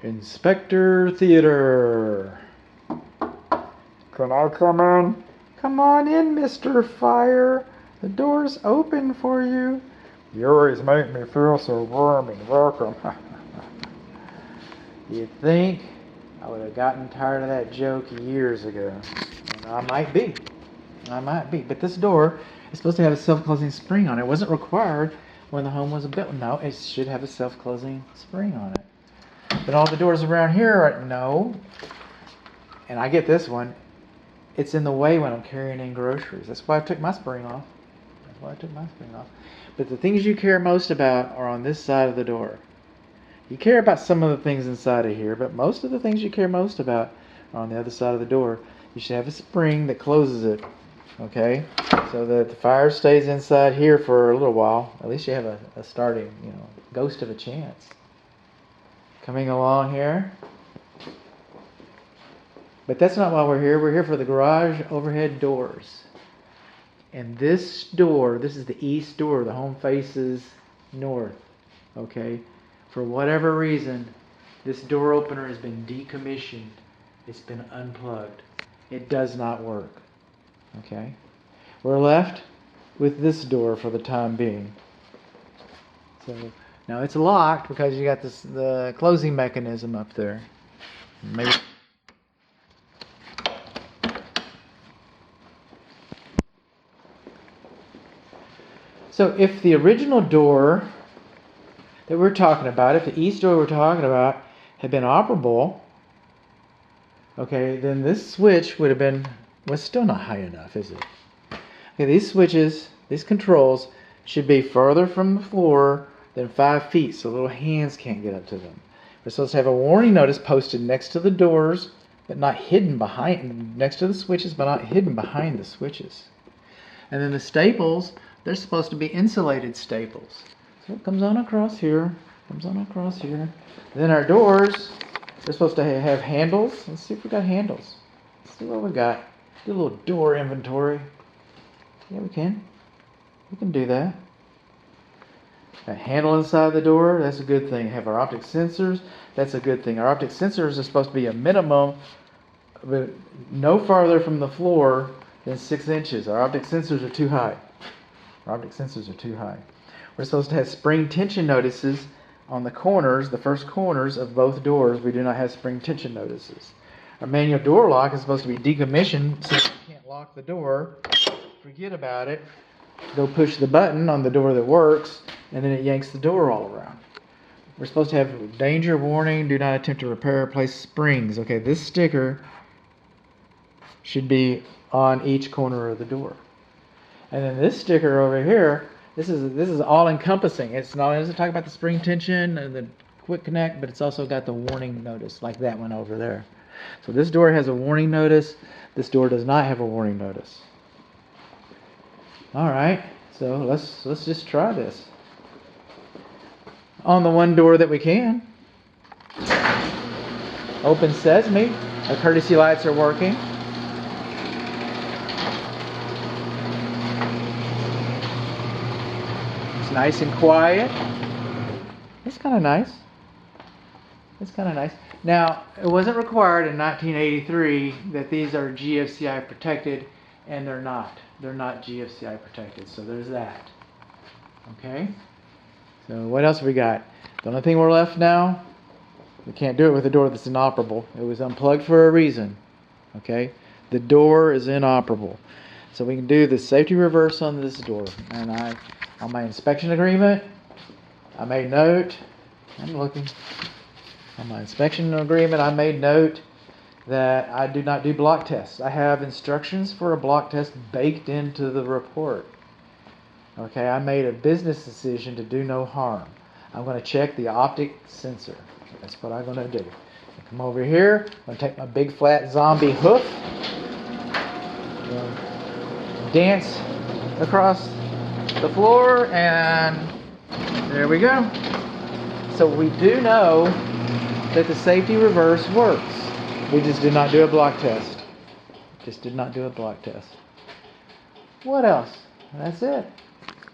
Inspector Theater. Can I come in? Come on in, Mr. Fire. The door's open for you. You always make me feel so warm and welcome. You'd think I would have gotten tired of that joke years ago. And I might be. But this door is supposed to have a self-closing spring on it. It wasn't required when the home was built. No, it should have a self-closing spring on it. But all the doors around here are no. And I get this one. It's in the way when I'm carrying in groceries. That's why I took my spring off. But the things you care most about are on this side of the door. You care about some of the things inside of here, but most of the things you care most about are on the other side of the door. You should have a spring that closes it, okay? So that the fire stays inside here for a little while. At least you have a starting, ghost of a chance. Coming along here. But that's not why we're here. We're here for the garage overhead doors. And this door, this is the east door. The home faces north. Okay? For whatever reason, this door opener has been decommissioned. It's been unplugged. It does not work. Okay? We're left with this door for the time being. So now it's locked because you got the closing mechanism up there. Maybe. So if the original door that we're talking about, if the east door we're talking about had been operable, okay, then this switch would have been, well, it's still not high enough, is it? Okay, these switches, these controls should be further from the floor than 5 feet so little hands can't get up to them. We're supposed to have a warning notice posted next to the doors, but not hidden behind, next to the switches, but not hidden behind the switches. And then the staples, they're supposed to be insulated staples. So it comes on across here, Then our doors, they're supposed to have handles. Let's see if we got handles. Let's see what we got. Do a little door inventory. Yeah, we can. We can do that. A handle inside the door, that's a good thing. Have our optic sensors, that's a good thing. Our optic sensors are supposed to be a minimum, but no farther from the floor than 6 inches. Our optic sensors are too high. We're supposed to have spring tension notices on the corners, the first corners of both doors. We do not have spring tension notices. Our manual door lock is supposed to be decommissioned so you can't lock the door. Forget about it. Go push the button on the door that works, and then it yanks the door all around. We're supposed to have danger warning, do not attempt to repair or replace springs. Okay, this sticker should be on each corner of the door. And then this sticker over here, this is all encompassing. It's not only talking about the spring tension and the quick connect, but it's also got the warning notice, like that one over there. So this door has a warning notice. This door does not have a warning notice. All right, so let's just try this. On the one door that we can. Open sesame. Our courtesy lights are working. It's nice and quiet. It's kind of nice. Now, it wasn't required in 1983 that these are GFCI protected, and they're not. They're not GFCI protected, so there's that. Okay? So what else have we got? The only thing we're left now, we can't do it with a door that's inoperable. It was unplugged for a reason. Okay? The door is inoperable. So we can do the safety reverse on this door. And on my inspection agreement, I made note, I'm looking. On my inspection agreement, I made note that I do not do block tests. I have instructions for a block test baked into the report. Okay, I made a business decision to do no harm. I'm going to check the optic sensor. That's what I'm going to do. I come over here, I'm going to take my big flat zombie hoof, dance across the floor, and there we go. So we do know that the safety reverse works. We just did not do a block test. What else? That's it.